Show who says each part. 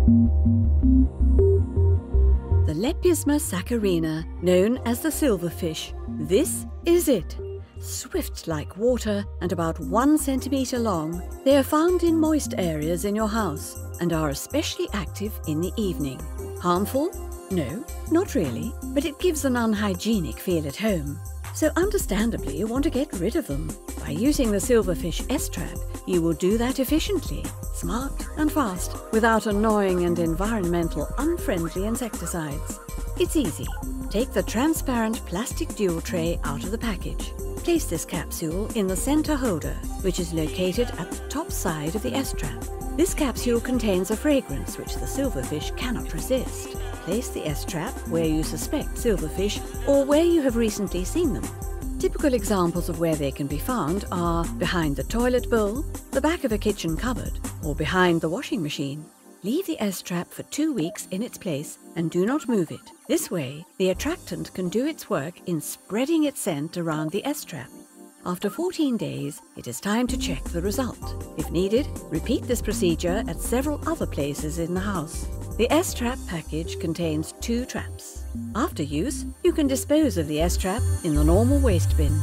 Speaker 1: The Lepisma saccharina, known as the silverfish. This is it. Swift like water and about 1 centimetre long, they are found in moist areas in your house and are especially active in the evening. Harmful? No, not really, but it gives an unhygienic feel at home. So understandably you want to get rid of them. By using the Silverfish S-trap, you will do that efficiently, smart and fast, without annoying and environmental unfriendly insecticides. It's easy. Take the transparent plastic dual tray out of the package. Place this capsule in the center holder, which is located at the top side of the S-trap. This capsule contains a fragrance which the silverfish cannot resist. Place the S-trap where you suspect silverfish or where you have recently seen them. Typical examples of where they can be found are behind the toilet bowl, the back of a kitchen cupboard, or behind the washing machine. Leave the S-trap for 2 weeks in its place and do not move it. This way, the attractant can do its work in spreading its scent around the S-trap. After 14 days, it is time to check the result. If needed, repeat this procedure at several other places in the house. The S-trap package contains 2 traps. After use, you can dispose of the S-trap in the normal waste bin.